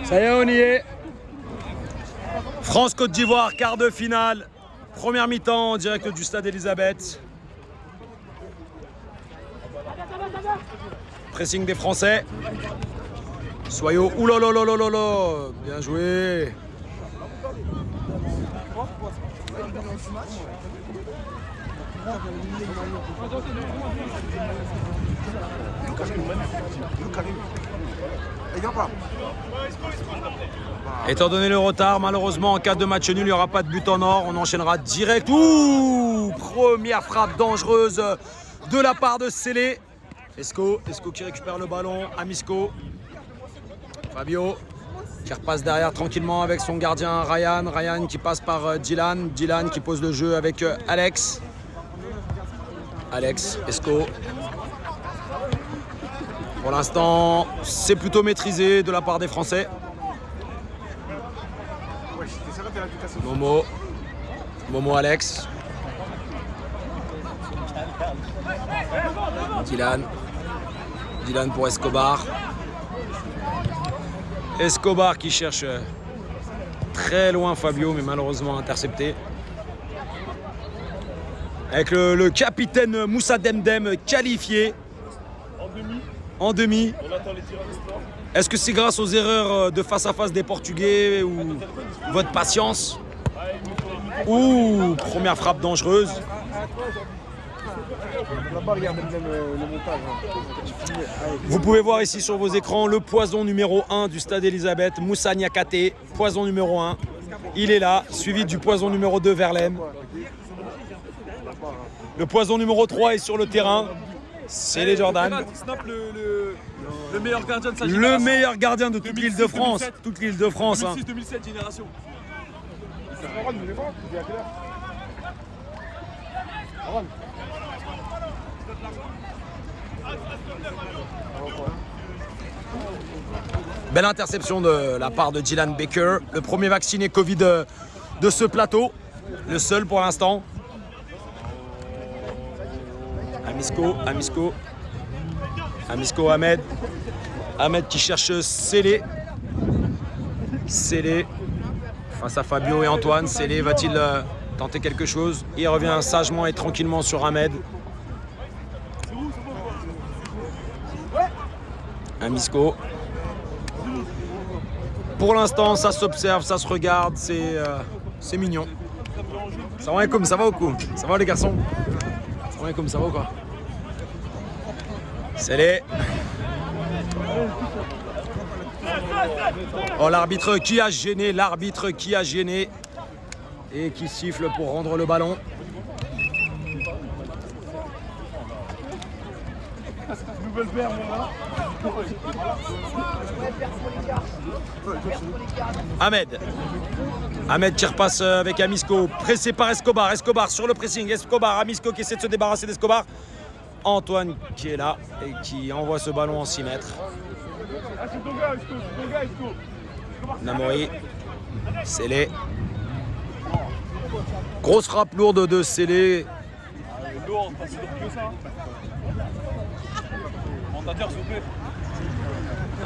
Ça y est, on y est. France-Côte d'Ivoire, quart de finale. Première mi-temps en direct du stade Elisabeth. Pressing des Français. Soyo, oulolololololo. Bien joué. Étant donné le retard, malheureusement, en cas de match nul, il n'y aura pas de but en or. On enchaînera direct. Ouh, première frappe dangereuse de la part de Sélé. Esco qui récupère le ballon. Amisco. Fabio qui repasse derrière tranquillement avec son gardien Ryan. Ryan qui passe par Dylan. Dylan qui pose le jeu avec Alex. Alex, Esco. Pour l'instant, c'est plutôt maîtrisé de la part des Français. Momo Alex. Dylan pour Escobar. Escobar qui cherche très loin Fabio, mais malheureusement intercepté. Avec le capitaine Moussa Demdem qualifié en demi. Est-ce que c'est grâce aux erreurs de face à face des Portugais ou votre patience? Ouh, première frappe dangereuse. Vous pouvez voir ici sur vos écrans le poison numéro 1 du stade Elisabeth, Moussa Niakate, poison numéro 1. Il est là, suivi du poison numéro 2, Verlaine. Le poison numéro 3 est sur le terrain, c'est les Jordan. Le meilleur gardien de sa génération. Le meilleur gardien de toute l'île de France. Toute l'île de France. 2006-2007 génération. Belle interception de la part de Dylan Baker, le premier vacciné Covid de ce plateau, le seul pour l'instant. Amisco Ahmed. Ahmed qui cherche Sélé. Sélé face à Fabio et Antoine. Sélé va-t-il tenter quelque chose? Il revient sagement et tranquillement sur Ahmed. Amisco. Pour l'instant, ça s'observe, ça se regarde, c'est mignon. Ça va comme ça va au coup? Ça va les garçons? Ça va comme ça va ou quoi? C'est les... Oh, l'arbitre qui a gêné et qui siffle pour rendre le ballon. Ahmed qui repasse avec Amisco, pressé par Escobar. Escobar sur le pressing. Escobar, Amisco qui essaie de se débarrasser d'Escobar. Antoine qui est là et qui envoie ce ballon en 6 mètres. Namori, Sélé. Grosse frappe lourde de Sélé.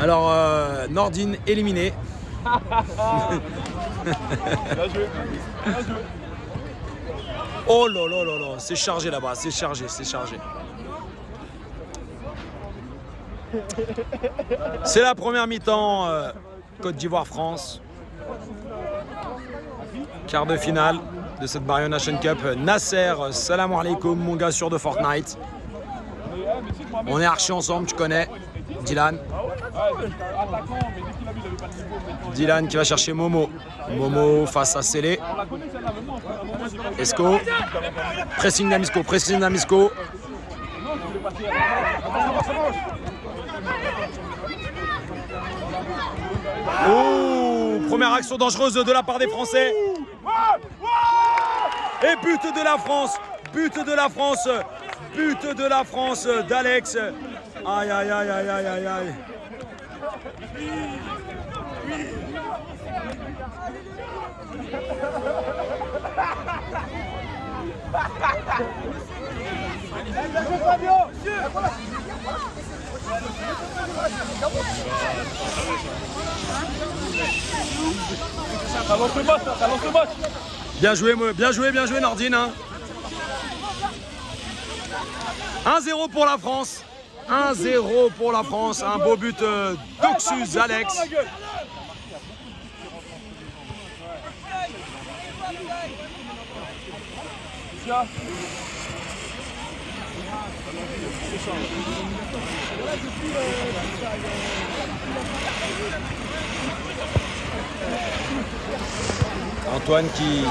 Alors, Nordine éliminé. Oh là là là là, c'est chargé là-bas, c'est chargé. C'est la première mi-temps, Côte d'Ivoire-France. Quart de finale de cette Barrio Nation Cup. Nasser, salam alaikum, mon gars sûr de Fortnite. On est archi ensemble, tu connais. Dylan. Dylan qui va chercher Momo. Momo face à Sélé. Esco. Pressing d'Amisco. Oh, première action dangereuse de la part des Français. Et but de la France d'Alex. Aïe. Ça lance le match, ça lance le match. Bien joué Nordine. Hein. 1-0 pour la France. 1-0 pour la France. Un beau but d'Oxus Alex. Antoine qui...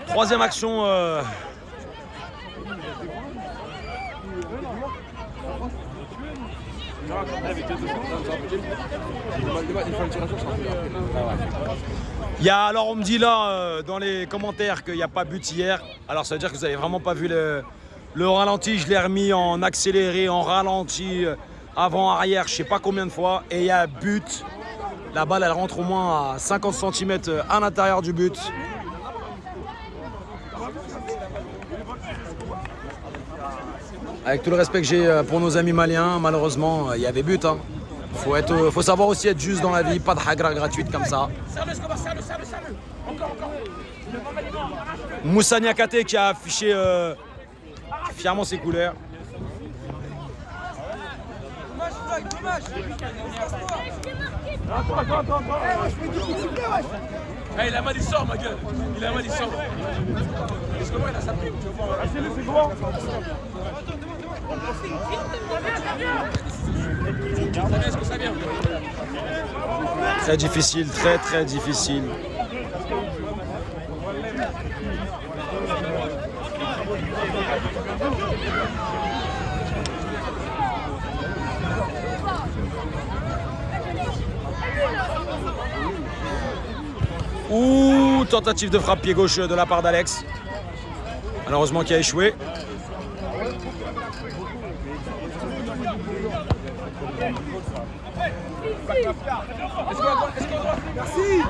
Troisième action. Alors on me dit là dans les commentaires qu'il n'y a pas but hier. Alors ça veut dire que vous n'avez vraiment pas vu le ralenti. Je l'ai remis en accéléré, en ralenti, avant, arrière, je sais pas combien de fois. Et il y a but. La balle elle rentre au moins à 50 cm à l'intérieur du but. Avec tout le respect que j'ai pour nos amis maliens, malheureusement, il y avait but. Hein. Faut savoir aussi être juste dans la vie, pas de hagra gratuite comme ça. Moussa Niakate qui a affiché fièrement ses couleurs. Hey, il a mal, il sort, ma gueule. Il a mal, il sort. Est-ce que moi, il a sa prime? C'est quoi? Est-ce que ça vient? Très difficile, très difficile. Ouh, tentative de frappe pied gauche de la part d'Alex. Malheureusement qui a échoué. Merci.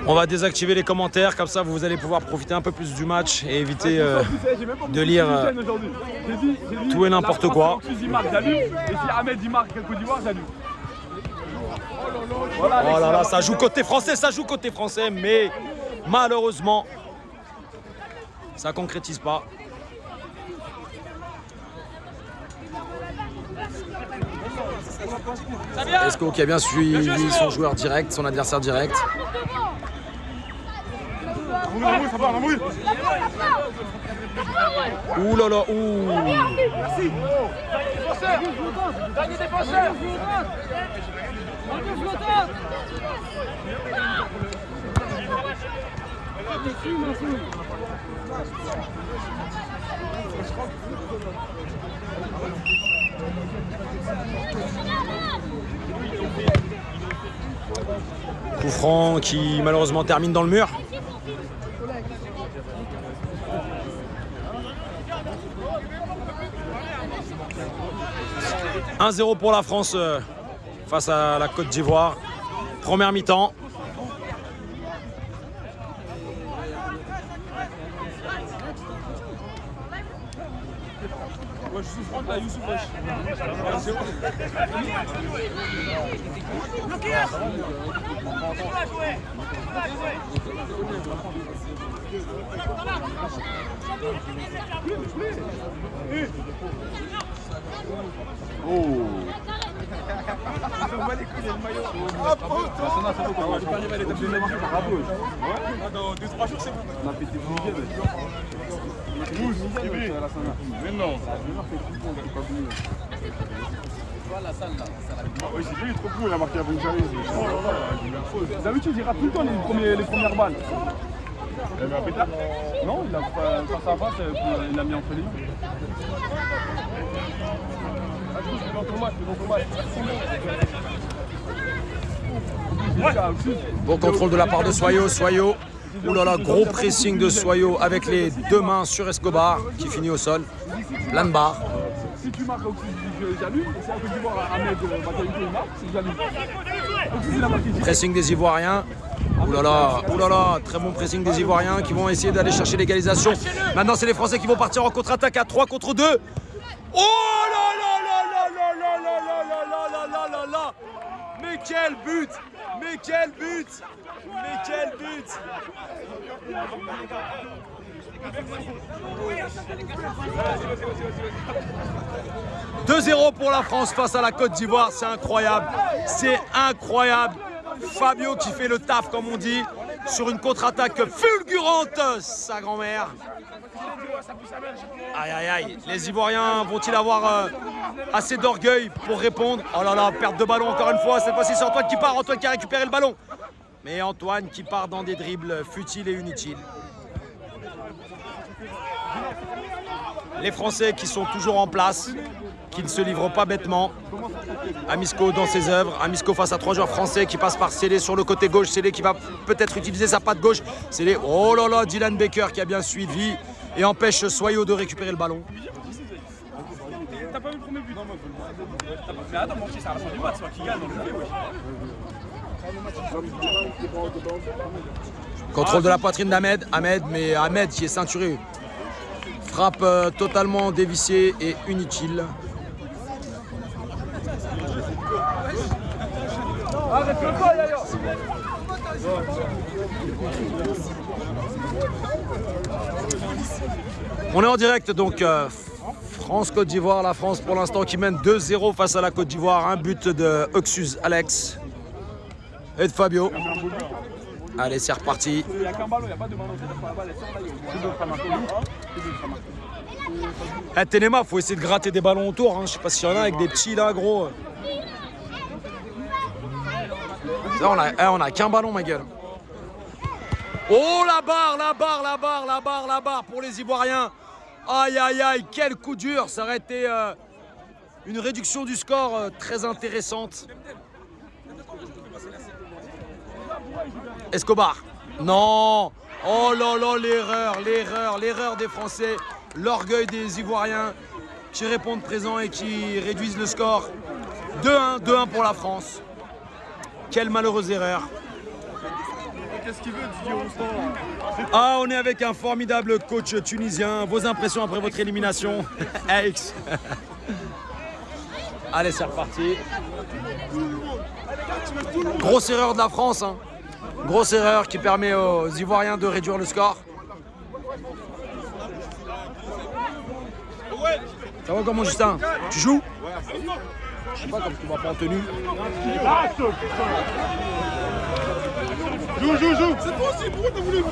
On va désactiver les commentaires, comme ça vous allez pouvoir profiter un peu plus du match et éviter de lire tout et n'importe quoi. Et si Ahmed il marque Côte d'Ivoire, j'allume. Oh là là, ça joue côté français, mais malheureusement, ça concrétise pas. Esco qui a bien suivi son joueur direct, son adversaire direct. Ouh là là, ouh. Merci. Dernier défenseur. Coup franc qui malheureusement termine dans le mur. « 1-0 pour la France face à la Côte d'Ivoire. Première mi-temps. Ouais, je suis franc là, Youssouf. Oh. Oui, c'est lui, il est trop cool, il a marqué avant Jaris. D'habitude, il rate tout le temps les premières balles. Il a pétard? Non, il a face à face, il l'a mis entre les mains. Bon contrôle de la part de Soyo. Soyo. Ouh là là, gros pressing de Soyo avec les deux mains sur Escobar qui finit au sol. Plein de barres. Si tu marques aussi, j'allume. C'est un peu du voir Ahmed Bakayoko, il marque, c'est j'allume. Pressing des Ivoiriens. Ouh là là, très bon pressing des Ivoiriens qui vont essayer d'aller chercher l'égalisation. Maintenant, c'est les Français qui vont partir en contre-attaque à 3 contre 2. Oh là là là là là là là là là là là là là. Mais quel but! Mais quel but! Mais quel but! 2-0 pour la France face à la Côte d'Ivoire, c'est incroyable. C'est incroyable. Fabio qui fait le taf, comme on dit, sur une contre-attaque fulgurante, sa grand-mère. Aïe aïe aïe, les Ivoiriens vont-ils avoir assez d'orgueil pour répondre? Oh là là, perte de ballon encore une fois, cette fois-ci c'est Antoine qui part, Antoine qui a récupéré le ballon. Mais Antoine qui part dans des dribbles futiles et inutiles. Les Français qui sont toujours en place, qui ne se livrent pas bêtement. Amisco dans ses œuvres, Amisco face à 3 joueurs français qui passent par Célé sur le côté gauche. Célé qui va peut-être utiliser sa patte gauche. Célé, oh là là, Dylan Baker qui a bien suivi et empêche Soyo de récupérer le ballon. T'as pas vu le premier but? Mais attends, mon fils, c'est à la fin du match, c'est toi qui gagne dans le jeu. Contrôle de la poitrine d'Ahmed. Mais Ahmed qui est ceinturé. Frappe totalement dévissée et inutile. On est en direct donc France-Côte d'Ivoire. La France pour l'instant qui mène 2-0 face à la Côte d'Ivoire. Un but de Oxus Alex et de Fabio. Allez, c'est reparti. Il n'y a qu'un ballon, il n'y a pas de ballon. Ténéma, faut essayer de gratter des ballons autour. Hein. Je sais pas s'il y en a avec des petits là, gros. Là, on a qu'un ballon, ma gueule. Oh, la barre pour les Ivoiriens. Aïe, aïe, aïe, quel coup dur. Ça aurait été une réduction du score très intéressante. Escobar. Non. Oh là là, l'erreur des Français. L'orgueil des Ivoiriens qui répondent présent et qui réduisent le score. 2-1 pour la France. Quelle malheureuse erreur. Qu'est-ce qu'il veut, Didier Roustan? Ah, on est avec un formidable coach tunisien. Vos impressions après votre élimination? Alex. Allez, c'est reparti. Grosse erreur de la France. Hein. Grosse erreur qui permet aux Ivoiriens de réduire le score. Ça va comment, Justin? Tu joues? Je sais pas, comme tu vas pas en tenue. Joue. C'est possible, pourquoi t'as voulu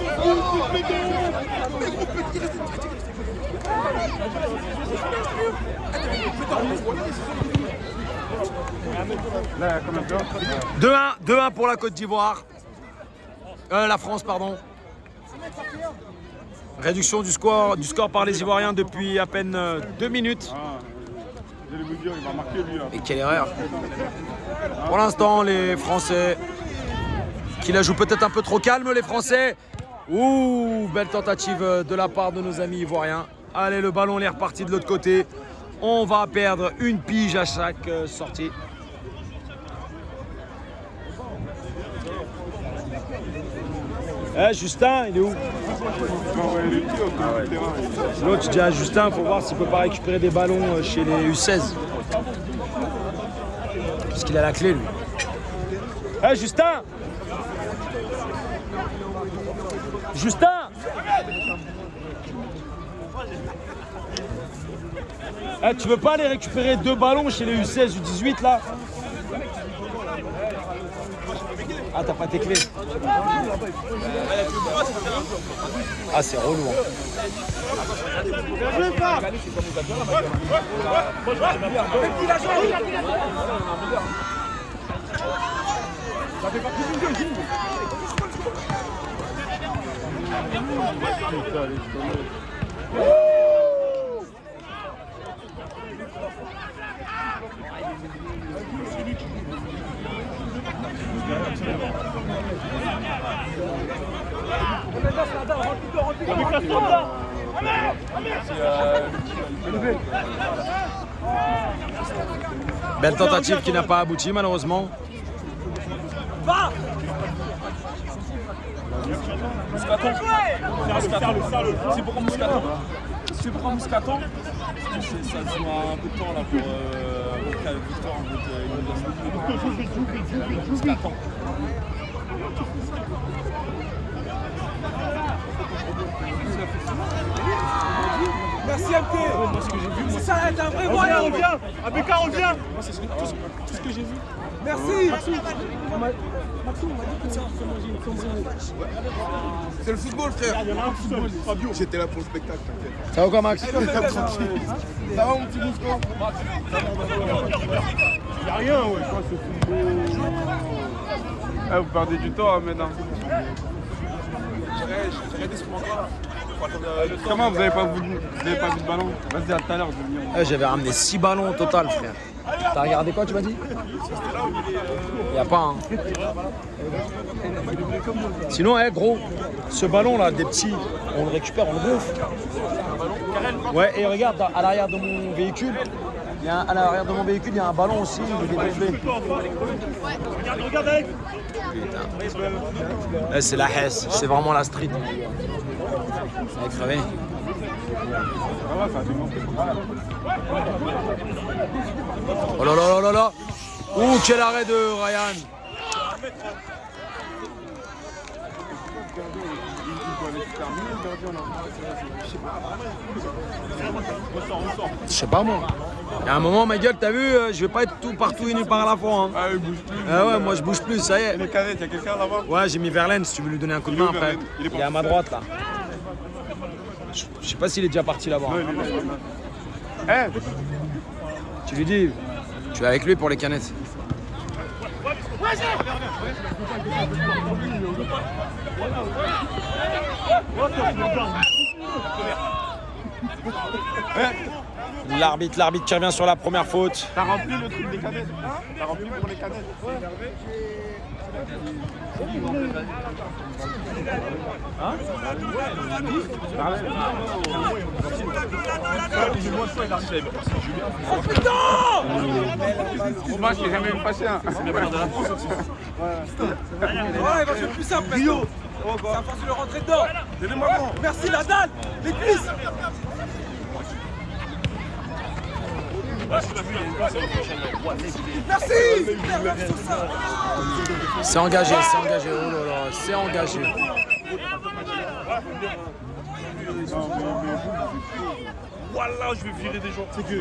Là, comme un 2-1 pour la Côte d'Ivoire. La France, pardon. Réduction du score par les Ivoiriens depuis à peine 2 minutes. Je vais vous dire, il va marquer lui là. Et quelle erreur. Pour l'instant, les Français qui la jouent peut-être un peu trop calme, les Français. Ouh, belle tentative de la part de nos amis ivoiriens. Allez, le ballon est reparti de l'autre côté. On va perdre une pige à chaque sortie. Justin, il est où? L'autre, tu dis à Justin, il faut voir s'il peut pas récupérer des ballons chez les U16. Parce qu'il a la clé, lui. Justin! Justin! Tu veux pas aller récupérer 2 ballons chez les U16, U18 là? Ah, t'as pas tes clés. Ah, c'est relou. Hein. Belle tentative qui n'a pas abouti malheureusement. Mouscaton. C'est pourquoi Mouscaton. C'est pourquoi Mouscaton. Ça joue un peu de temps là pour Victor. Mouscaton. Merci MT. Moi ce que j'ai vu, Ça va être un vrai moyen. On vient. ABK, on vient. moi c'est tout ce que j'ai vu. Merci. C'est le football, frère. J'étais là pour le spectacle, t'inquiète. Ça va quoi Max? Ça va mon petit Mousco? Y'a rien, ouais, je crois que c'est football. Eh, vous perdez du temps, maintenant. Comment vous avez pas vu de ballon? Vas-y, à tout à l'heure, je vais venir. J'avais ramené 6 ballons au total, frère. T'as regardé quoi, tu m'as dit? Y a pas, hein. Sinon, gros, ce ballon là, des petits, on le récupère, on le gonfle. Ouais, et regarde, à l'arrière de mon véhicule, il y a un ballon aussi, il est gonflé. Regarde, Alex. Là, c'est la Hesse, c'est vraiment la street. Ça est crevé. Oh là là là là là. Ouh, quel arrêt de Ryan. Je sais pas moi. Il y a un moment, ma gueule, t'as vu, je vais pas être tout partout et nulle part à la fois. Hein. Ah, il bouge plus. Ah ouais, moi je bouge plus, ça y est. Les canettes, y'a quelqu'un là-bas? Ouais, j'ai mis Verlaine si tu veux lui donner un coup de main Il est où, après. Verlaine? Il est Il est à ma droite là. Je sais pas s'il est déjà parti là-bas. Non, il est là. Tu lui dis, tu es avec lui pour les canettes. L'arbitre qui revient sur la première faute. T'as rempli le truc des canettes? T'as rempli pour les canettes? Oh putain! Moi, je t'ai jamais vu fâché. Hein. Ouais, il va faire plus simple maintenant. C'est à force de le rentrer dedans. Merci la dalle, les cuisses. Merci. C'est engagé. Oh là là, c'est engagé. Voilà, je vais virer des gens. C'est que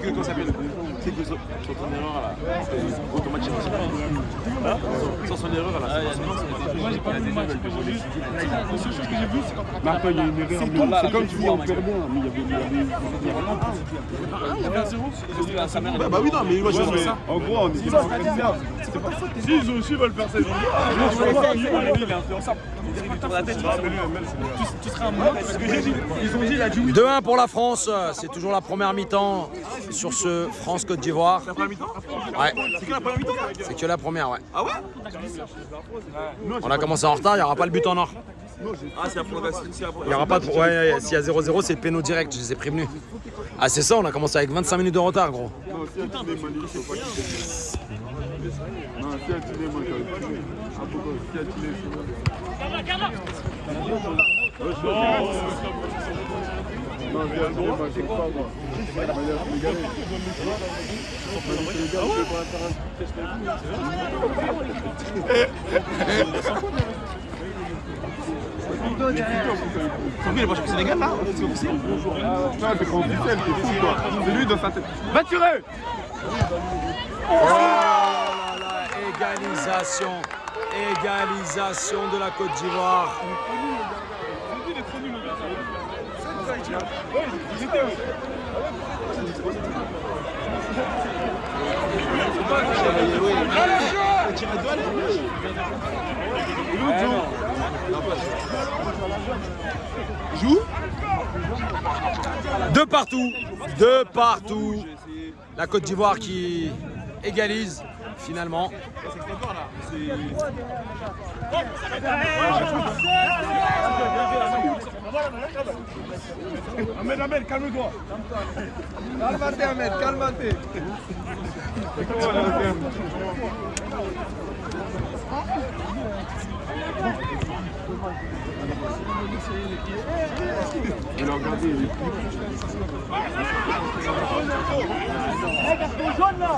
comment ça s'appelle? C'est que sur ton erreur là, automatiquement. Sans son erreur là. Moi, j'ai pas vu le match. La seule chose que j'ai vue, c'est quand. Mais attends, il y a une erreur. C'est comme tu dis, on perd bien. Mais il y avait un 0. Bah oui, non, mais moi je fais ça. En gros, on était pas en train de faire. C'était pas faute. Si, ils aussi veulent faire ça. Il est influençable. Tu seras un moment parce que j'ai dit. Ils ont dit, il a dit oui. 2-1 pour la France, c'est toujours la première mi-temps sur ce France-Côte d'Ivoire. C'est la première mi-temps? Ouais, C'est que la première mi-temps? c'est que la première, ouais. Ah ouais? On a commencé en retard, il n'y aura pas le but en or. Ah, c'est la première. Il n'y aura pas de... Ouais, s'il y a 0-0, c'est péno direct, je les ai prévenus. Ah, c'est ça, on a commencé avec 25 minutes de retard, gros. Non, si elle tuait, moi, il faut pas quitter. Non, si elle tuait, moi, j'aurais tué. Ah, pourquoi? Si elle tuait, c'est bon. Non, si elle tuait, moi, je sais pas, moi. Il y a Sénégalais. Sénégal, je vais pas faire un test avec Il est pas chez Sénégal là? C'est officiel? non, c'est quand officiel, t'es fou, toi. C'est lui dans sa tête. Va tirer! Oh là là, égalisation. Égalisation de la Côte d'Ivoire. Joue. De partout. La Côte d'Ivoire qui égalise finalement. Ahmed, calme-toi. Calme-toi, Ahmed, calme-toi. Il a regardé. Carton jaune là.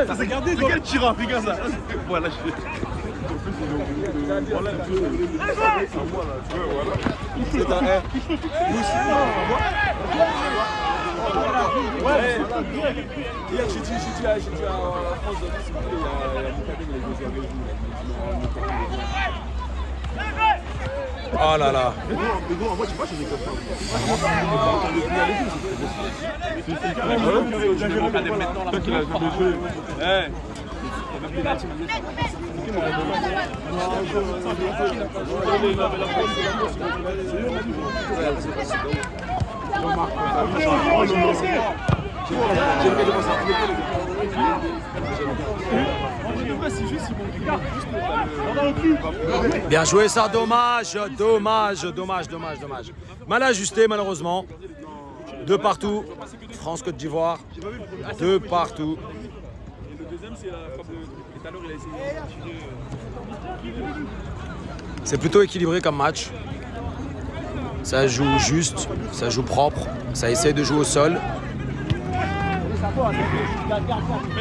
Ça s'est gardé. C'est quel tirant? Regarde ça. Voilà, je fais. C'est un R. Ouais. Hier, j'ai dit à France, il y a Moukadem, il a joué avec vous. Oh là là. Mais gros, moi, tu vois, je suis comme ça. Toi qui l'as jamais joué. Bien joué ça, dommage. Mal ajusté malheureusement. De partout. France-Côte d'Ivoire. De partout. Le deuxième, c'est la frappe de tout à l'heure, il a essayé de tirer. C'est plutôt équilibré comme match. Ça joue juste, ça joue propre, ça essaie de jouer au sol.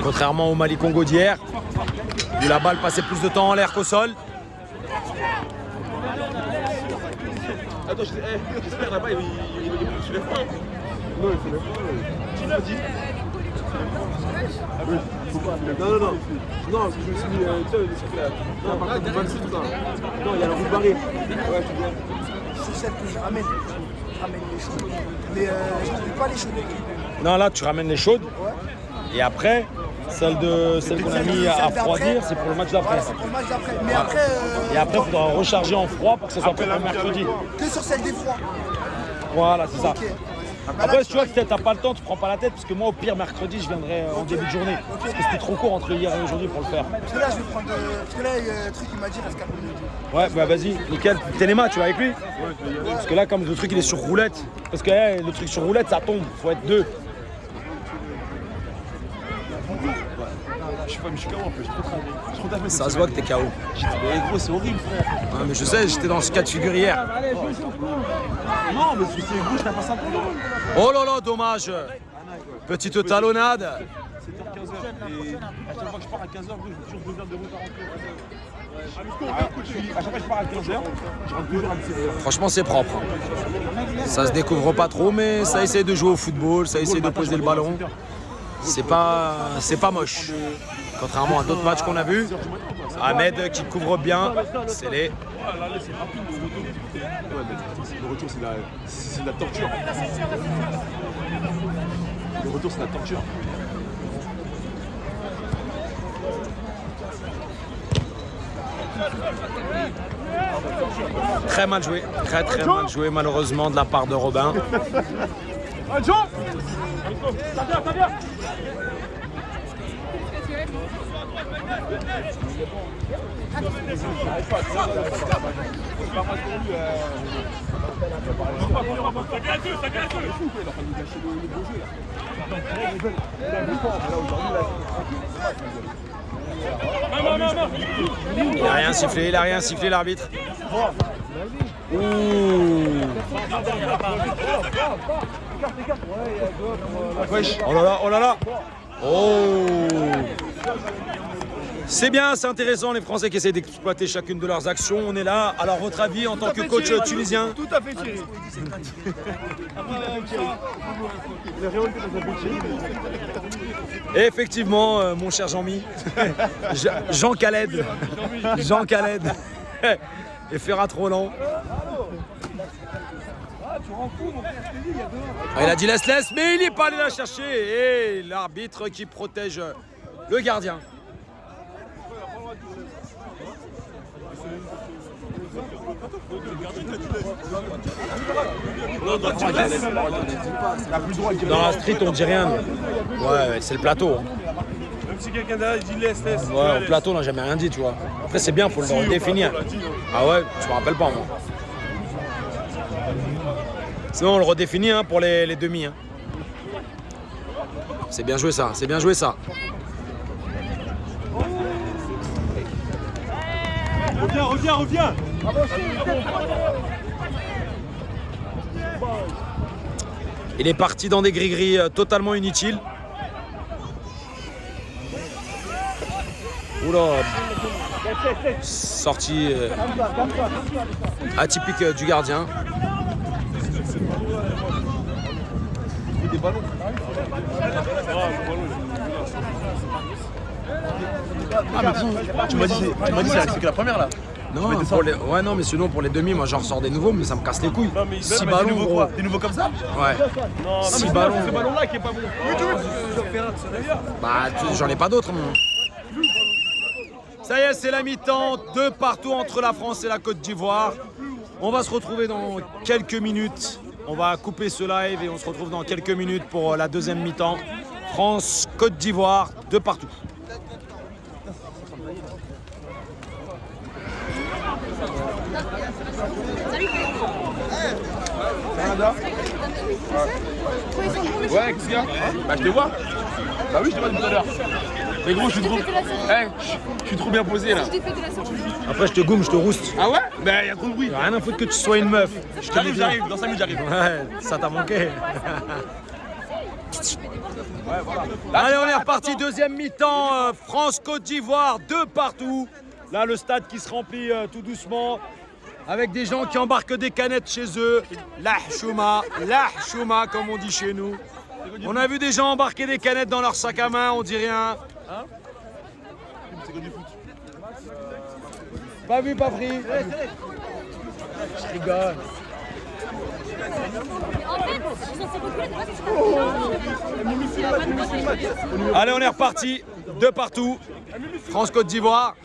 Contrairement au Mali-Congo d'hier, où la balle passait plus de temps en l'air qu'au sol. Attends, j'espère là-bas, il se lève pas. Non, il se lève pas. Tu l'as dit? Oui, faut pas. Non. Non, parce que je me suis mis. Tu sais, le truc là. Non, par contre, 26 tout ça. Non, il y a la roue barrée. Ouais, tu viens. C'est celle que je ramène. Je ramène les chaudes. Mais je ne ramène pas les chaudes. Non, là, tu ramènes les chaudes. Ouais. Et après, celle qu'on a mis à refroidir, c'est pour le match d'après. Ouais, c'est pour le match d'après. Mais après. Et après, il faudra recharger en froid pour que ce soit prêt pour mercredi. Que sur celle des froids. Voilà, c'est ça. Ok. Après, si tu vois que t'as pas le temps, tu prends pas la tête, parce que moi, au pire, mercredi, je viendrai en début de journée. Parce que c'était trop court entre hier et aujourd'hui pour le faire. Parce que là, je vais prendre. Parce que là, il y a un truc qui m'a dit, reste 4 minutes. Ouais, bah vas-y, nickel. Téléma, tu vas avec lui? Parce que là, comme le truc il est sur roulette, parce que le truc sur roulette, ça tombe, faut être deux. Je sais pas, mais je suis KO en plus. Je suis trop tapé. Ça se voit que t'es KO. Mais gros, c'est horrible, frère. Ouais, mais je sais, j'étais dans ce cas de figure hier. Non, mais c'est gauche, t'as pas ça pour nous. Oh là là, dommage. Petite talonnade. C'était à 15h. Et à chaque fois que je pars à 15h, je fais toujours 2 heures de route à rentrer. À chaque fois que je pars à 15h, je rentre 2 heures à 17h. Franchement, c'est propre. Ça se découvre pas trop, mais ça essaie de jouer au football, ça essaie de poser le ballon. C'est pas moche. Contrairement à d'autres matchs qu'on a vus. Ahmed qui couvre bien. C'est les. Le retour, c'est la torture. Le retour, c'est la torture. Très mal joué. Très mal joué malheureusement de la part de Robin. Il a rien sifflé l'arbitre. Ouh. Wesh. Oh là là. Oh. C'est bien, c'est intéressant, les Français qui essaient d'exploiter chacune de leurs actions. On est là. Alors, votre avis en tant que coach tunisien? Tout à fait Thierry. Et effectivement, mon cher Jean-Mi, Jean Khaled, Jean Khaled et Ferrat Roland. Ah, il a dit laisse, mais il n'est pas allé la chercher. Et l'arbitre qui protège le gardien. Dans la street, on dit rien. Ouais, c'est le plateau. Même si quelqu'un derrière dit laisse. Ouais, au plateau, on n'a jamais rien dit, tu vois. Après, c'est bien, faut le redéfinir. Ah ouais, je me rappelle pas, moi. Sinon, on le redéfinit hein, pour les demi. Hein. C'est bien joué ça, c'est bien joué ça. Reviens. Il est parti dans des gris-gris totalement inutiles. Oula. Sortie atypique du gardien. Tu m'as dit c'est que la première là. Non, ouais, non, mais sinon pour les demi, moi j'en ressors des nouveaux, mais ça me casse les couilles. 6 Des ballons, nouveaux gros. quoi? Des nouveaux comme ça? Ouais. 6 ballons. Ce ballon là qui est pas bon. Bah, j'en ai pas d'autres, moi. Ça y est, c'est la mi-temps, 2 partout entre la France et la Côte d'Ivoire. On va se retrouver dans quelques minutes. On va couper ce live et on se retrouve dans quelques minutes pour la deuxième mi-temps. France, Côte d'Ivoire, 2 partout. Canada? Ouais, qu'est-ce qu'il y a? Bah je te vois. Bah oui, je te vois depuis tout à l'heure. Mais gros, je suis trop bien posé là. Après, je te goume, je te rouste. Ah ouais? Bah y'a trop de bruit. Rien à foutre que tu sois une meuf. Je te dis bien. J'arrive, dans 5 minutes j'arrive. Ouais, ça t'a manqué. Allez, on est reparti, deuxième mi-temps, France-Côte d'Ivoire, 2 partout. Là, le stade qui se remplit tout doucement, avec des gens qui embarquent des canettes chez eux. La chouma, comme on dit chez nous. On a vu des gens embarquer des canettes dans leur sac à main, on dit rien. Pas vu, pas pris. Je rigole. Allez, on est reparti, 2 partout, France-Côte d'Ivoire,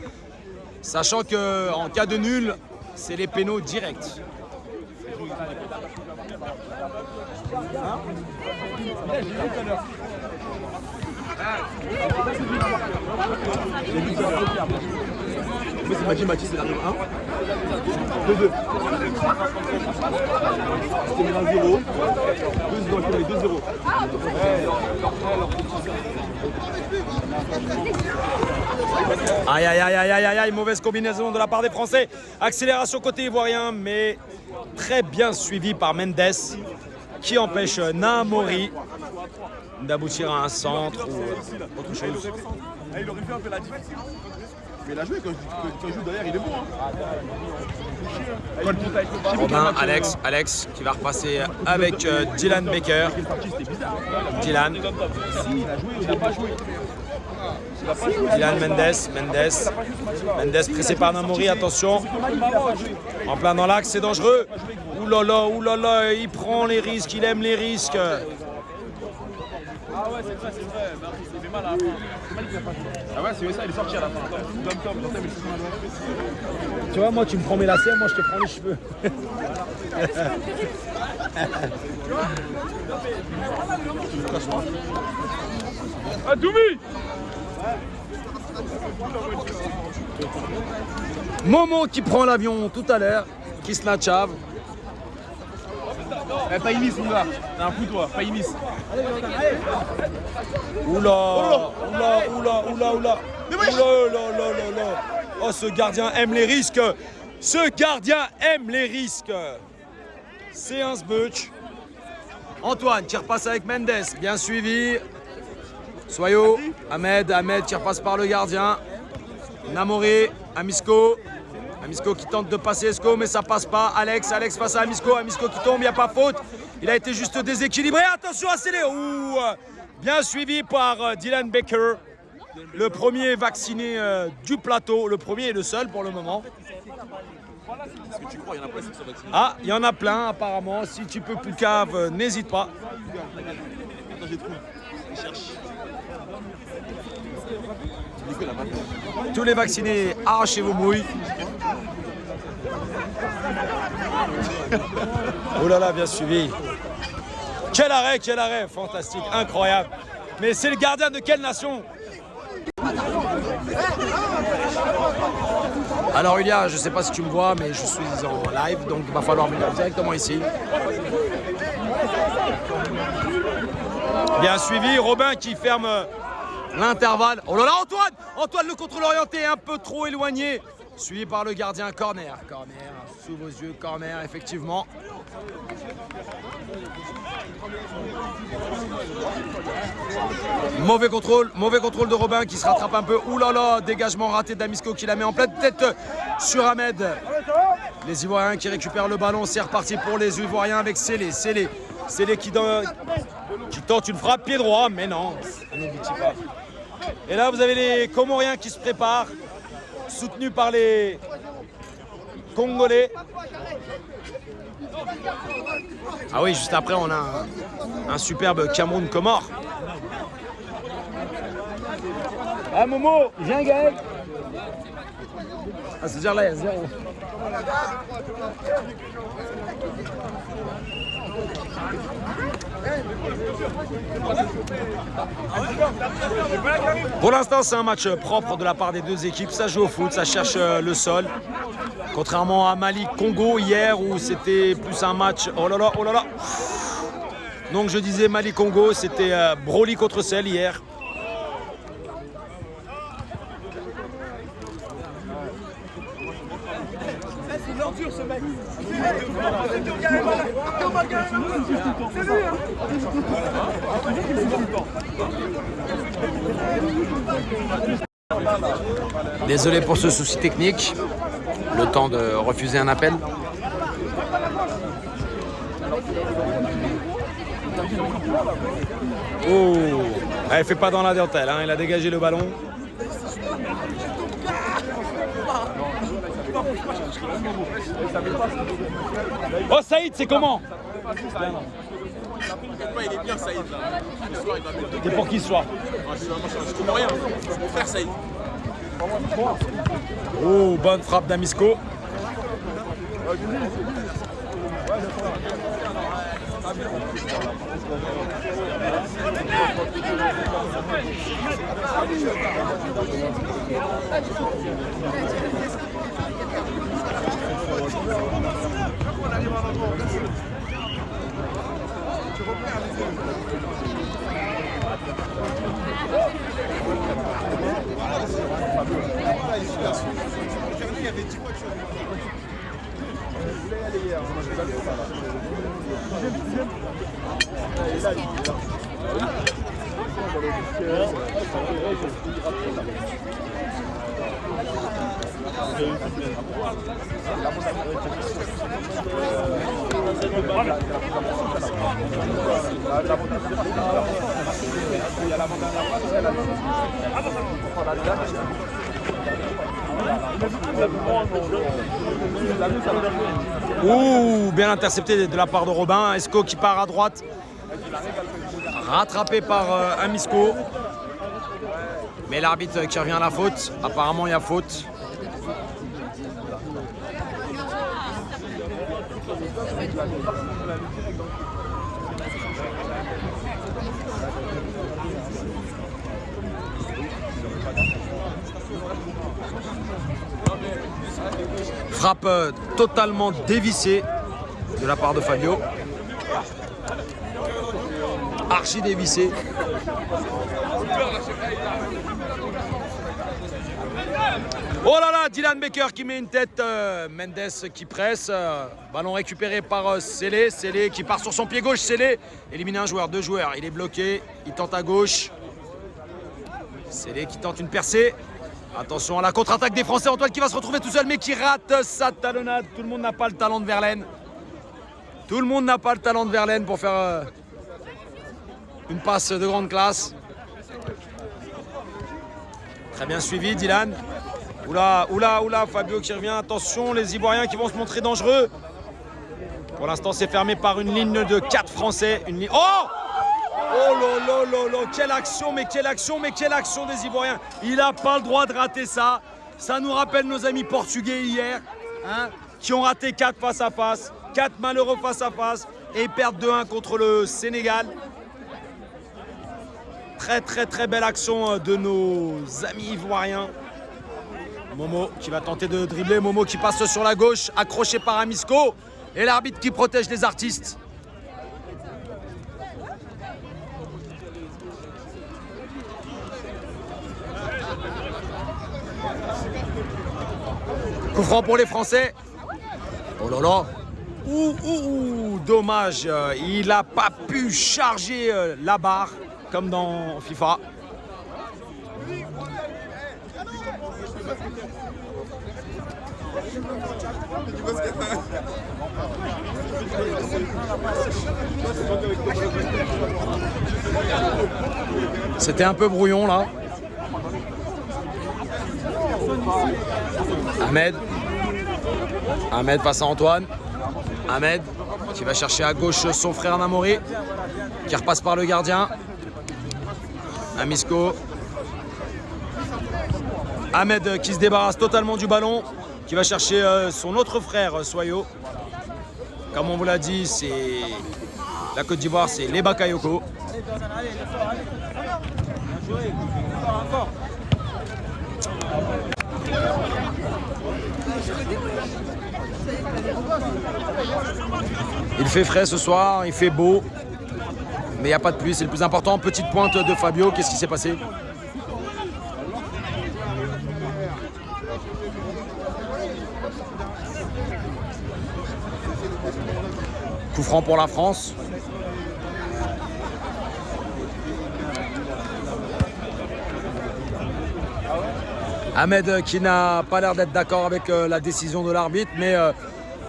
sachant qu'en cas de nul, c'est les pénaux directs. C'est Mathis, c'est l'arrive 1. 2-2. C'était 1-0. 2-0. Aïe, mauvaise combinaison de la part des Français. Accélération côté ivoirien, mais très bien suivi par Mendes, qui empêche Naamori d'aboutir à un centre ou autre chose. Il aurait fait un peu la différence. Mais il a joué, quand il joue derrière, il est bon. Robin, Alex qui va repasser avec Dylan Baker. Dylan Mendes pressé par Naamori, attention. En plein dans l'axe, c'est dangereux. Ouh là là, il prend les risques, il aime les risques. Ah ouais, c'est vrai. Il fait mal à la fin. Ah ouais, c'est ça, il est sorti à la fin. Tu vois, moi, tu me prends mes lacets, moi, je te prends les cheveux. Ah, Doumi! Momo qui prend l'avion tout à l'heure, qui se natchave. Pas Inis, mon gars. T'es un fou, toi. Pas Inis. Oula. Oh, ce gardien aime les risques. C'est un sbutch. Antoine qui repasse avec Mendes, bien suivi. Soyo, Ahmed qui repasse par le gardien. Namoré, Amisco. Amisco qui tente de passer Esco, mais ça passe pas. Alex face à Amisco. Amisco qui tombe, il n'y a pas faute. Il a été juste déséquilibré. Attention à Célé. Ouh, bien suivi par Dylan Baker. Le premier vacciné du plateau. Le premier et le seul pour le moment. Est-ce que tu crois, il y en a plein qui sont vaccinés? Ah, il y en a plein apparemment. Si tu peux Poucave, n'hésite pas. Attends, j'ai trouvé. Je cherche. Tous les vaccinés, arrachez vos mouilles. Oh là là, bien suivi. Quel arrêt, fantastique, incroyable. Mais c'est le gardien de quelle nation? Alors Ulia, je ne sais pas si tu me vois, mais je suis en live, donc il va falloir venir directement ici. Bien suivi, Robin qui ferme l'intervalle. Oh là là, Antoine, le contrôle orienté un peu trop éloigné. Suivi par le gardien, corner, sous vos yeux, corner, effectivement. Mauvais contrôle de Robin qui se rattrape un peu. Ouh là là, dégagement raté d'Amisco qui la met en pleine tête sur Ahmed. Les Ivoiriens qui récupèrent le ballon, c'est reparti pour les Ivoiriens avec Célé qui tente une frappe pied droit, mais non, ça n'aboutit pas. Et là, vous avez les Comoriens qui se préparent, soutenus par les Congolais. Ah oui, juste après, on a un superbe Cameroun-Comore. Ah Momo, viens Gaël. Ah c'est déjà là, il y a 0. Pour l'instant, c'est un match propre de la part des deux équipes. Ça joue au foot, ça cherche le sol. Contrairement à Mali-Congo hier où c'était plus un match... Oh là là. Donc je disais Mali-Congo, c'était Broly contre Sel hier. C'est une ordure ce mec. Désolé pour ce souci technique. Le temps de refuser un appel. Oh, elle fait pas dans la dentelle, hein. Il a dégagé le ballon. Oh Saïd, c'est comment? Il est bien Saïd là. Ce soir, il va mettre. T'es pour qui ce soir? Je connais rien. C'est mon frère Saïd. Oh, bonne frappe d'Amisco. Ouh, bien intercepté de la part de Robin. Esco qui part à droite. Rattrapé par Amisco. Mais l'arbitre qui revient à la faute. Apparemment, il y a faute. Frappe totalement dévissée de la part de Fabio. Archi dévissée. Oh là là, Dylan Baker qui met une tête, Mendes qui presse, ballon récupéré par Célé, Célé qui part sur son pied gauche, Célé élimine un joueur, 2 joueurs, il est bloqué, il tente à gauche, Célé qui tente une percée, Attention à la contre-attaque des Français. Antoine qui va se retrouver tout seul mais qui rate sa talonnade. Tout le monde n'a pas le talent de Verlaine. Tout le monde n'a pas le talent de Verlaine pour faire une passe de grande classe. Très bien suivi, Dylan. Oula, oula, oula, Fabio qui revient. Attention, les Ivoiriens qui vont se montrer dangereux. Pour l'instant, c'est fermé par une ligne de 4 Français. Une ligne... Oh! Oh là là là là, quelle action, mais quelle action, mais quelle action des Ivoiriens. Il n'a pas le droit de rater ça. Ça nous rappelle nos amis portugais hier, hein, qui ont raté 4 face à face, 4 malheureux face à face, et perdent 2-1 contre le Sénégal. Très très très belle action de nos amis ivoiriens. Momo qui va tenter de dribbler, Momo qui passe sur la gauche, accroché par Amisco, et l'arbitre qui protège les artistes. Coup franc pour les Français. Oh là là. Ouh, dommage. Il n'a pas pu charger la barre comme dans FIFA. C'était un peu brouillon là. Ahmed face à Antoine. Ahmed qui va chercher à gauche son frère Namori, qui repasse par le gardien. Amisco. Ahmed qui se débarrasse totalement du ballon, qui va chercher son autre frère Soyo. Comme on vous l'a dit, c'est la Côte d'Ivoire, c'est les Bakayoko. Il fait frais ce soir, il fait beau, mais il n'y a pas de pluie, c'est le plus important. Petite pointe de Fabio, qu'est-ce qui s'est passé? Coup franc pour la France. Ahmed qui n'a pas l'air d'être d'accord avec la décision de l'arbitre, mais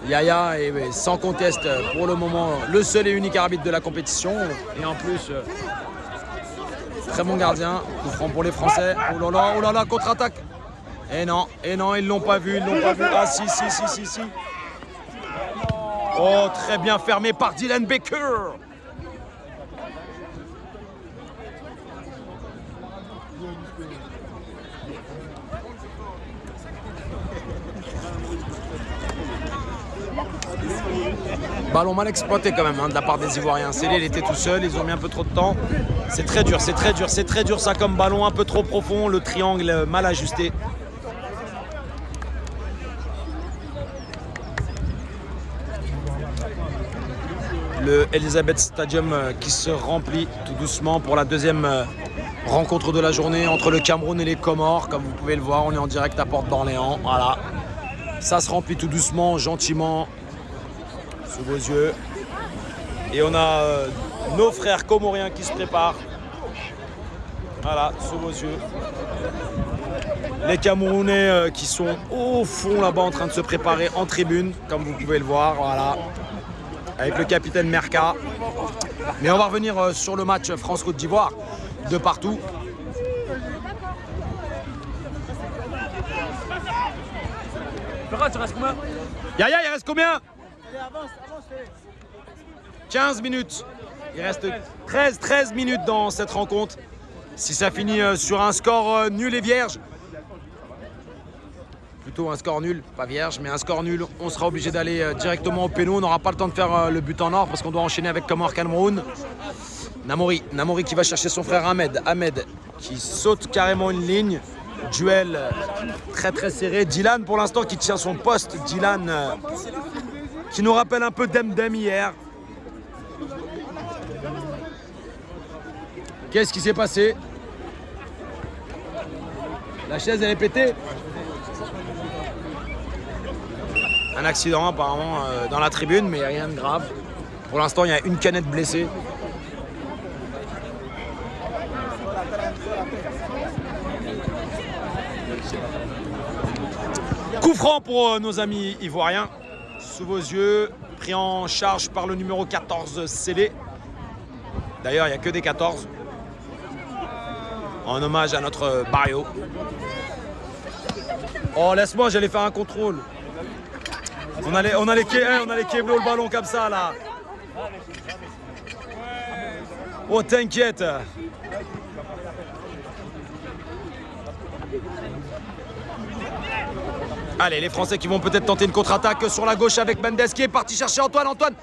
Yaya est sans conteste pour le moment le seul et unique arbitre de la compétition. Et en plus, très bon gardien. Coup franc pour les Français. Oh là là, contre-attaque. Et non, ils l'ont pas vu, Ah si. Oh, très bien fermé par Dylan Baker. Ballon mal exploité quand même de la part des Ivoiriens. Célé, il était tout seul, ils ont mis un peu trop de temps. C'est très dur ça comme ballon, un peu trop profond, le triangle mal ajusté. Le Elizabeth Stadium qui se remplit tout doucement pour la deuxième rencontre de la journée entre le Cameroun et les Comores. Comme vous pouvez le voir, on est en direct à Porte d'Orléans. Voilà, ça se remplit tout doucement, gentiment, sous vos yeux. Et on a nos frères comoriens qui se préparent. Voilà, sous vos yeux. Les Camerounais qui sont au fond là-bas en train de se préparer en tribune, comme vous pouvez le voir. Voilà, avec le capitaine Merca. Mais on va revenir sur le match France-Côte d'Ivoire de partout. Tu restes combien? Yaya, il reste combien? 15 minutes. Il reste 13 minutes dans cette rencontre. Si ça finit sur un score nul et vierge, plutôt un score nul, pas vierge, mais un score nul, on sera obligé d'aller directement au péno. On n'aura pas le temps de faire le but en or parce qu'on doit enchaîner avec Comores-Cameroun. Namori qui va chercher son frère Ahmed qui saute carrément une ligne. Duel très serré. Dylan pour l'instant qui tient son poste. Dylan qui nous rappelle un peu Demdem hier. Qu'est-ce qui s'est passé? La chaise elle est pétée. Un accident apparemment dans la tribune, mais il n'y a rien de grave. Pour l'instant, il y a une canette blessée. Coup franc pour nos amis ivoiriens. Sous vos yeux, pris en charge par le numéro 14, Célé. D'ailleurs, il n'y a que des 14. En hommage à notre Barrio. Oh, laisse-moi, j'allais faire un contrôle. On allait kéblo le ballon comme ça, là. Oh, t'inquiète. Allez, les Français qui vont peut-être tenter une contre-attaque sur la gauche avec Mendes qui est parti chercher Antoine. Antoine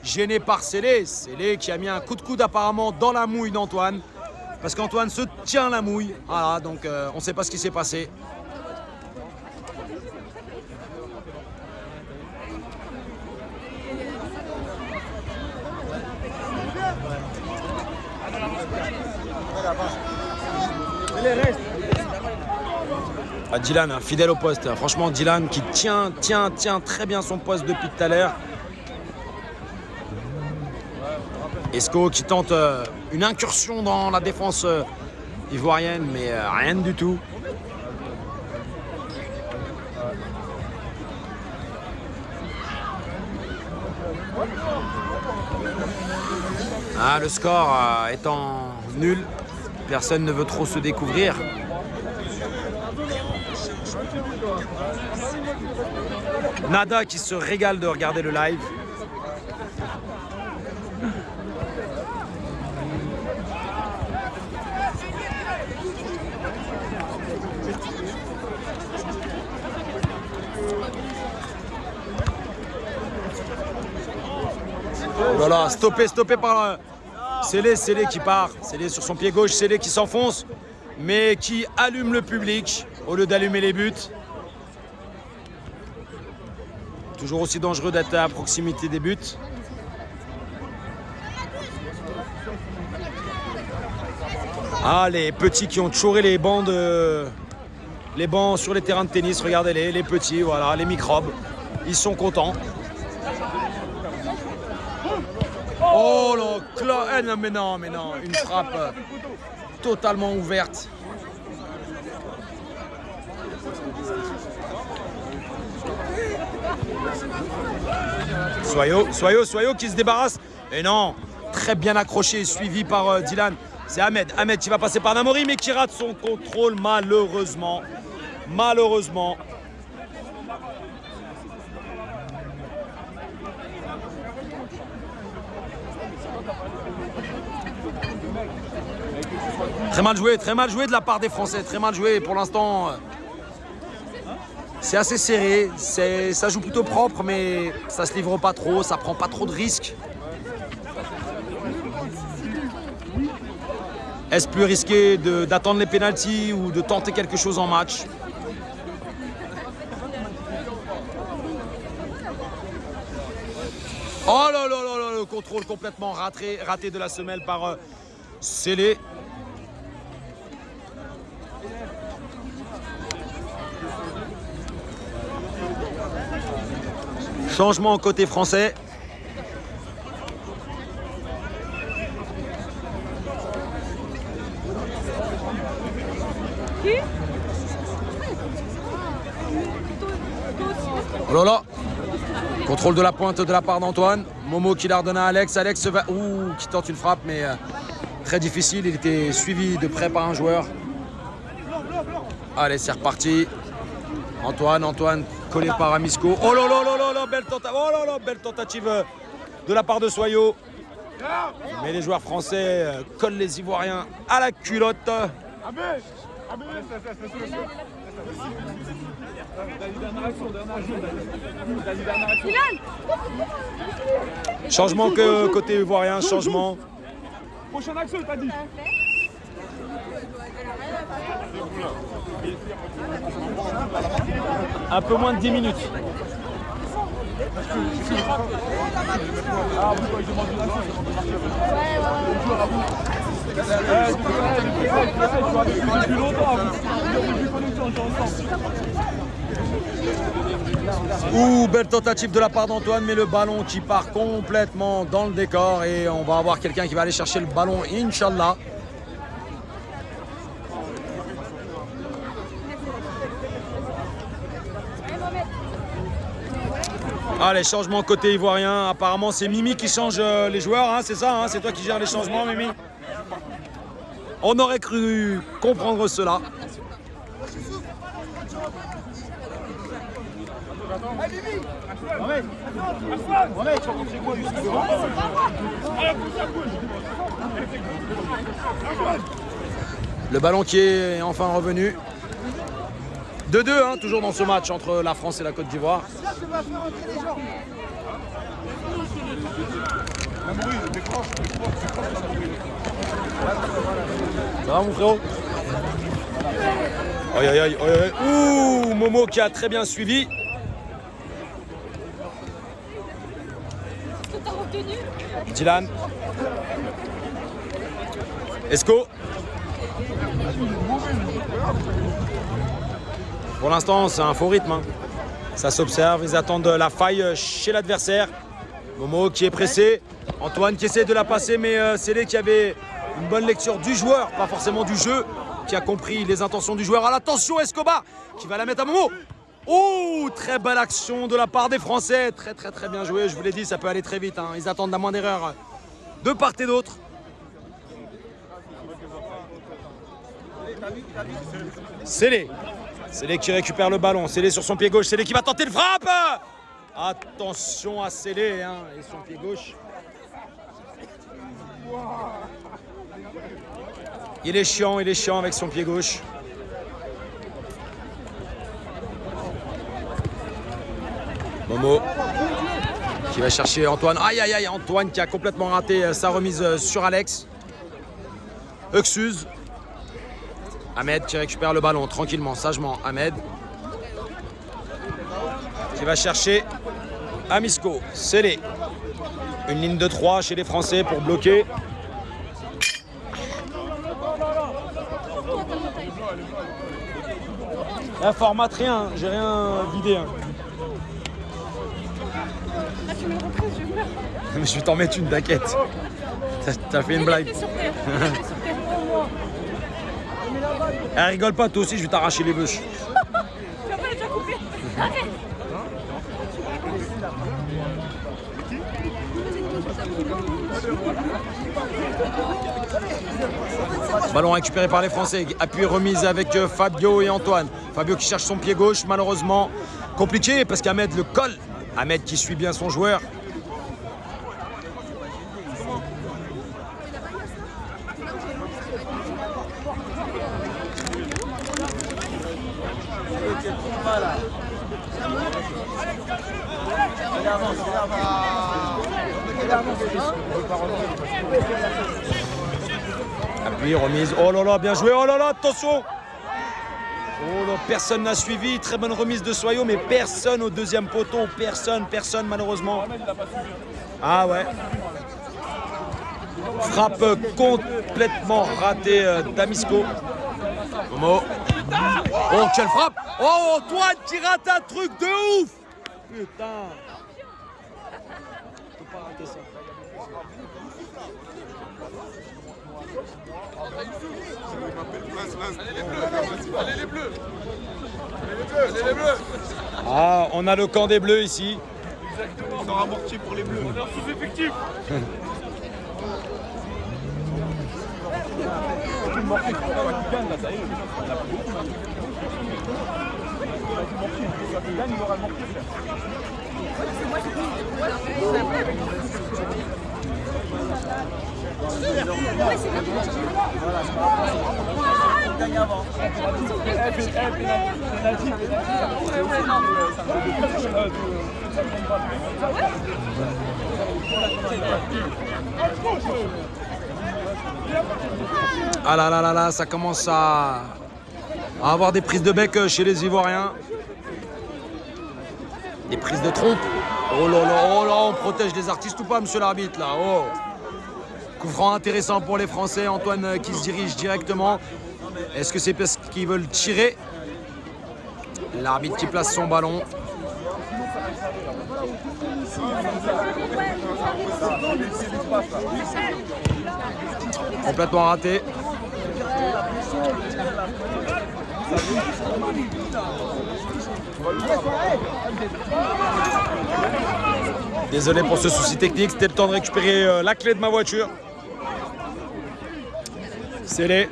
gêné par Célé. Célé qui a mis un coup de coude apparemment dans la mouille d'Antoine. Parce qu'Antoine se tient la mouille. Voilà, donc on ne sait pas ce qui s'est passé. Ah, Dylan, fidèle au poste. Franchement, Dylan qui tient très bien son poste depuis tout à l'heure. Esco qui tente une incursion dans la défense ivoirienne, mais rien du tout. Ah, le score étant nul, personne ne veut trop se découvrir. Nada qui se régale de regarder le live. Voilà, stoppé par Célé qui part. Célé sur son pied gauche, Célé qui s'enfonce, mais qui allume le public au lieu d'allumer les buts. Toujours aussi dangereux d'être à proximité des buts. Ah, les petits qui ont chouré les bancs sur les terrains de tennis. Regardez-les, les petits, voilà, les microbes. Ils sont contents. Oh là, mais non, une frappe totalement ouverte. Soyo qui se débarrasse. Et non, très bien accroché, suivi par Dylan. C'est Ahmed qui va passer par Namori, mais qui rate son contrôle malheureusement. Très mal joué de la part des Français, très mal joué pour l'instant. C'est assez serré, ça joue plutôt propre, mais ça se livre pas trop, ça prend pas trop de risques. Est-ce plus risqué d'attendre les pénaltys ou de tenter quelque chose en match? Oh là là là là, le contrôle complètement raté de la semelle par Célé. Changement côté français. Oh là là. Contrôle de la pointe de la part d'Antoine. Momo qui la redonne à Alex. Alex va... qui tente une frappe, mais très difficile. Il était suivi de près par un joueur. Allez, c'est reparti. Antoine collé par Amisco. Oh là là là là, belle tentative de la part de Soyo. Mais les joueurs français collent les Ivoiriens à la culotte. Changement côté ivoirien, changement. Prochaine action, t'as dit. Un peu moins de 10 minutes. Belle tentative de la part d'Antoine, mais le ballon qui part complètement dans le décor et on va avoir quelqu'un qui va aller chercher le ballon, Inch'Allah. Allez, changement côté ivoirien. Apparemment, c'est Mimi qui change les joueurs, hein, c'est ça, hein, c'est toi qui gères les changements, Mimi. On aurait cru comprendre cela. Le ballon qui est enfin revenu. 2-2, hein, toujours dans ce match entre la France et la Côte d'Ivoire. Ça va mon frérot? Aïe aïe aïe aïe. Ouh, Momo qui a très bien suivi. Dylan. Esco. Pour l'instant, c'est un faux rythme. Hein. Ça s'observe, ils attendent la faille chez l'adversaire. Momo qui est pressé. Antoine qui essaie de la passer, mais Sélé qui avait une bonne lecture du joueur, pas forcément du jeu, qui a compris les intentions du joueur. À l'attention, Escobar qui va la mettre à Momo. Oh, très belle action de la part des Français. Très très très bien joué. Je vous l'ai dit, ça peut aller très vite. Hein. Ils attendent la moindre erreur de part et d'autre. Sélé. Sélé qui récupère le ballon. Sélé sur son pied gauche. Sélé qui va tenter le frappe. Attention à Sélé hein, et son pied gauche. Il est chiant avec son pied gauche. Momo qui va chercher Antoine. Aïe aïe aïe, Antoine qui a complètement raté sa remise sur Alex. Euxuse. Ahmed qui récupère le ballon tranquillement, sagement. Ahmed qui va chercher Amisco. Sélé. Une ligne de 3 chez les Français pour bloquer. La formate rien, j'ai rien vidé. Hein. Je vais t'en mettre une, t'inquiète. T'as fait une blague. Elle rigole pas, toi aussi, je vais t'arracher les bûches. Ballon récupéré par les Français. Appui remise avec Fabio et Antoine. Fabio qui cherche son pied gauche, malheureusement compliqué parce qu'Ahmed le colle. Ahmed qui suit bien son joueur. Appui, remise. Oh là là, bien joué. Oh là là, attention. Oh là, personne n'a suivi. Très bonne remise de Soyo, mais personne au deuxième poteau. Personne malheureusement. Ah ouais. Frappe complètement ratée d'Amisco. Momo. Oh, quelle frappe. Oh, Antoine qui rate un truc de ouf. Putain. Faut pas rater ça. Allez les bleus. Allez les bleus. Ah, on a le camp des bleus ici. Exactement. On sera amorti pour les bleus. On est en sous-effectif. Ah là là là là, ça commence à avoir des prises de bec chez les Ivoiriens. Des prises de trompe. Oh là là, on protège les artistes ou pas, monsieur l'arbitre, là. Oh. Coup franc intéressant pour les Français. Antoine qui se dirige directement. Est-ce que c'est parce qu'ils veulent tirer? L'arbitre qui place son ballon. Complètement raté. Désolé pour ce souci technique, c'était le temps de récupérer la clé de ma voiture. Scellé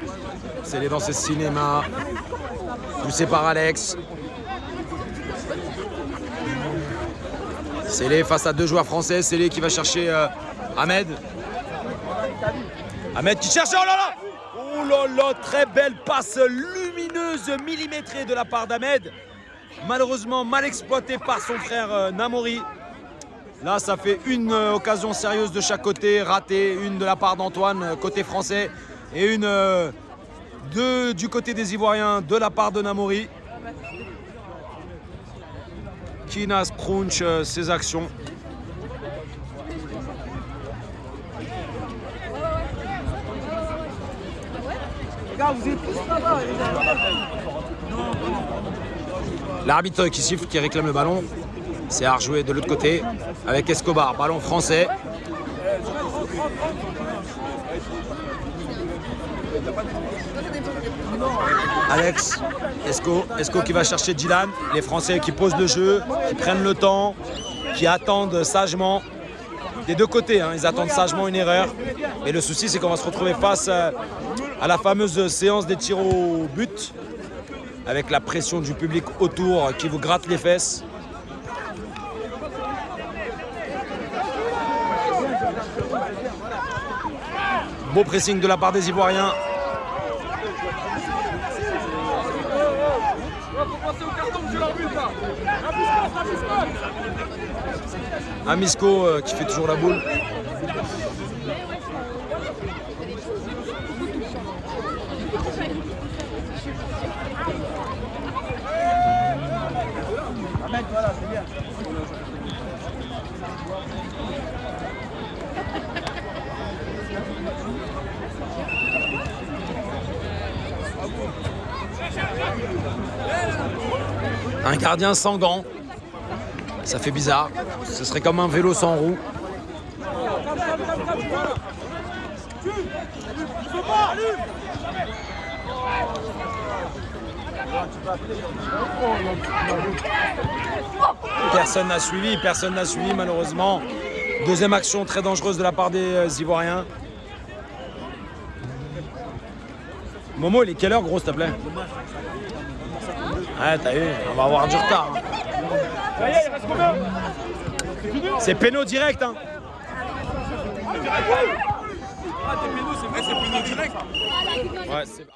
dans ce cinéma, poussé par Alex. Scellé face à deux joueurs français, Scellé qui va chercher Ahmed. Ahmed qui cherche, oh là là! Oh là là, très belle passe lumineuse, millimétrée de la part d'Ahmed. Malheureusement mal exploité par son frère Namori. Là, ça fait une occasion sérieuse de chaque côté, ratée. Une de la part d'Antoine, côté français, et une du côté des Ivoiriens, de la part de Namori. Kinas crunch ses actions. L'arbitre qui siffle, qui réclame le ballon. C'est à rejouer de l'autre côté avec Escobar. Ballon français. Alex, Esco qui va chercher Dylan. Les Français qui posent le jeu, qui prennent le temps, qui attendent sagement. Des deux côtés, hein, ils attendent sagement une erreur. Mais le souci, c'est qu'on va se retrouver face à la fameuse séance des tirs au but. Avec la pression du public autour qui vous gratte les fesses. Beau pressing de la part des Ivoiriens. Amisco qui fait toujours la boule. Voilà, c'est bien. Un gardien sans gants, ça fait bizarre. Ce serait comme un vélo sans roue. Personne n'a suivi malheureusement. Deuxième action très dangereuse de la part des Ivoiriens. Momo, il est quelle heure gros s'il te plaît? Ouais, t'as vu, on va avoir du retard. C'est péno direct. Hein. Ah, t'es péno, c'est vrai, c'est péno direct. Ouais, c'est...